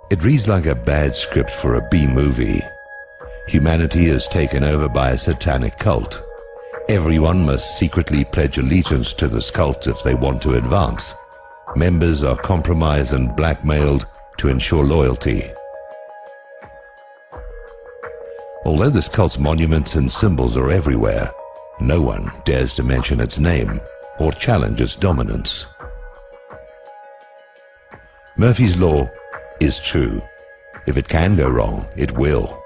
It reads like a bad script for a B-movie. Humanity is taken over by a satanic cult. Everyone must secretly pledge allegiance to this cult if they want to advance. Members are compromised and blackmailed to ensure loyalty. Although this cult's monuments and symbols are everywhere, no one dares to mention its name or challenge its dominance. Murphy's Law is true. If it can go wrong, it will.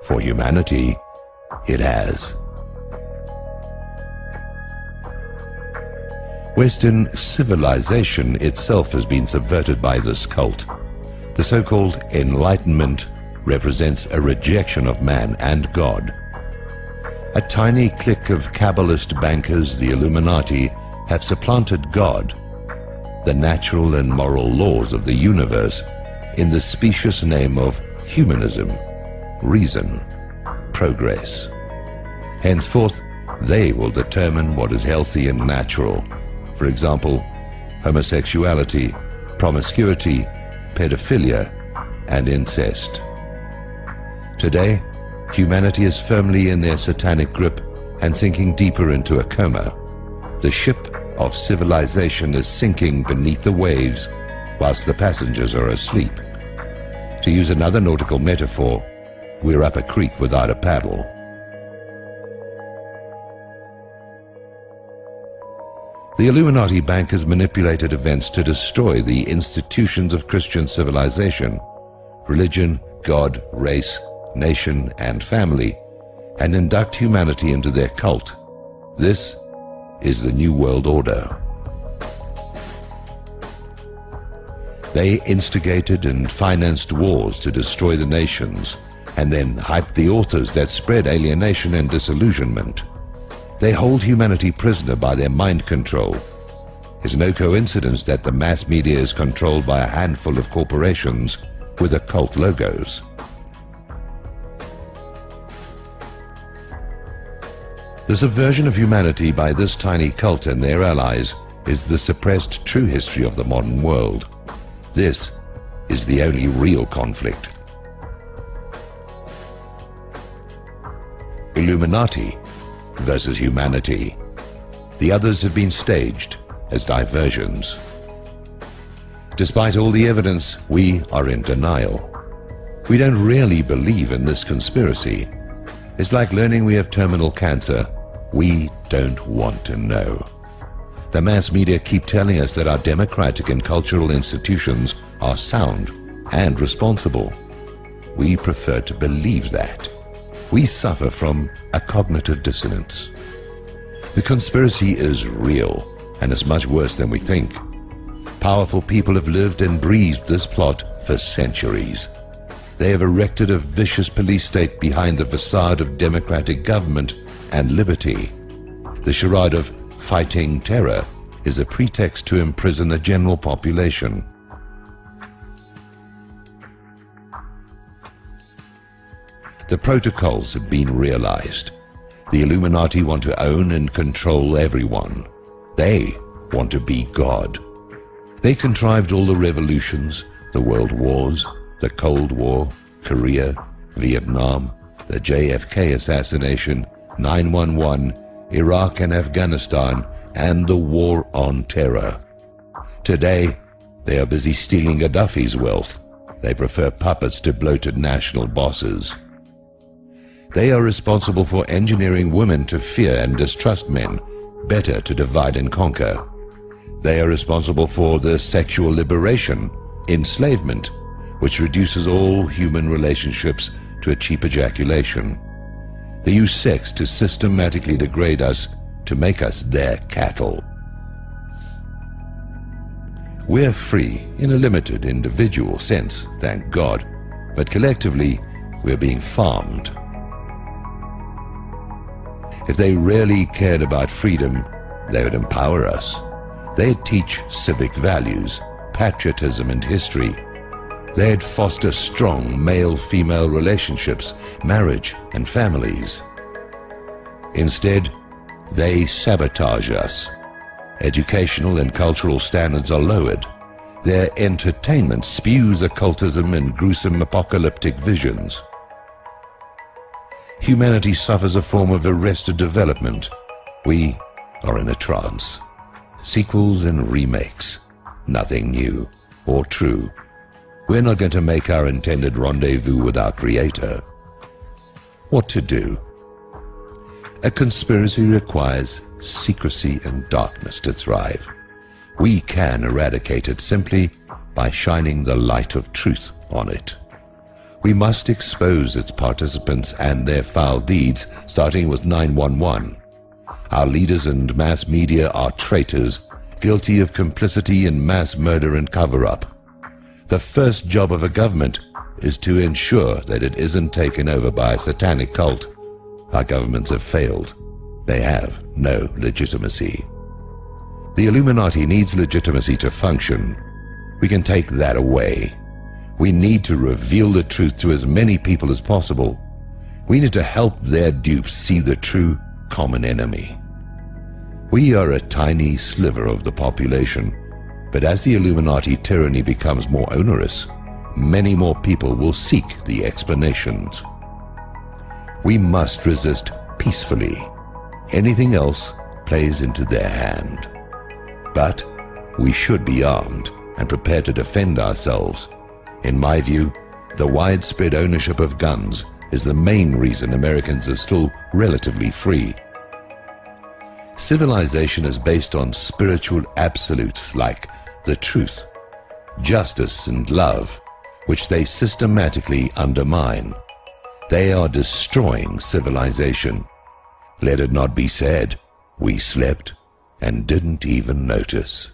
For humanity, it has. Western civilization itself has been subverted by this cult. The so-called Enlightenment represents a rejection of man and God. A tiny clique of Kabbalist bankers, the Illuminati, have supplanted God, the natural and moral laws of the universe, in the specious name of humanism, reason, progress. Henceforth, they will determine what is healthy and natural. For example, homosexuality, promiscuity, pedophilia, and incest. Today, humanity is firmly in their satanic grip and sinking deeper into a coma. The ship of civilization is sinking beneath the waves whilst the passengers are asleep. To use another nautical metaphor, we're up a creek without a paddle. The Illuminati bankers manipulated events to destroy the institutions of Christian civilization, religion, God, race, nation, and family, and induct humanity into their cult. This is the New World Order. They instigated and financed wars to destroy the nations, and then hyped the authors that spread alienation and disillusionment. They hold humanity prisoner by their mind control. It's no coincidence that the mass media is controlled by a handful of corporations with occult logos. The subversion of humanity by this tiny cult and their allies is the suppressed true history of the modern world. This is the only real conflict. Illuminati versus humanity. The others have been staged as diversions. Despite all the evidence, we are in denial. We don't really believe in this conspiracy. It's like learning we have terminal cancer. We don't want to know. The mass media keep telling us that our democratic and cultural institutions are sound and responsible. We prefer to believe that. We suffer from a cognitive dissonance. The conspiracy is real, and it's much worse than we think. Powerful people have lived and breathed this plot for centuries. They have erected a vicious police state behind the facade of democratic government and liberty. The charade of fighting terror is a pretext to imprison the general population. The protocols have been realized. The Illuminati want to own and control everyone. They want to be God. They contrived all the revolutions, the world wars, the Cold War, Korea, Vietnam, the JFK assassination, 9/11, Iraq and Afghanistan, and the war on terror. Today, they are busy stealing Gaddafi's wealth. They prefer puppets to bloated national bosses. They are responsible for engineering women to fear and distrust men, better to divide and conquer. They are responsible for the sexual liberation, enslavement, which reduces all human relationships to a cheap ejaculation. They use sex to systematically degrade us, to make us their cattle. We're free in a limited individual sense, thank God, but collectively we're being farmed. If they really cared about freedom, they would empower us. They'd teach civic values, patriotism and history. They'd foster strong male-female relationships, marriage and families. Instead, they sabotage us. Educational and cultural standards are lowered. Their entertainment spews occultism and gruesome apocalyptic visions. Humanity suffers a form of arrested development. We are in a trance. Sequels and remakes. Nothing new or true. We're not going to make our intended rendezvous with our Creator. What to do? A conspiracy requires secrecy and darkness to thrive. We can eradicate it simply by shining the light of truth on it. We must expose its participants and their foul deeds, starting with 911. Our leaders and mass media are traitors, guilty of complicity in mass murder and cover-up. The first job of a government is to ensure that it isn't taken over by a satanic cult. Our governments have failed. They have no legitimacy. The Illuminati needs legitimacy to function. We can take that away. We need to reveal the truth to as many people as possible. We need to help their dupes see the true common enemy. We are a tiny sliver of the population, but as the Illuminati tyranny becomes more onerous, many more people will seek the explanations. We must resist peacefully. Anything else plays into their hand. But we should be armed and prepared to defend ourselves. In my view, the widespread ownership of guns is the main reason Americans are still relatively free. Civilization is based on spiritual absolutes like the truth, justice, and love, which they systematically undermine. They are destroying civilization. Let it not be said, we slept and didn't even notice.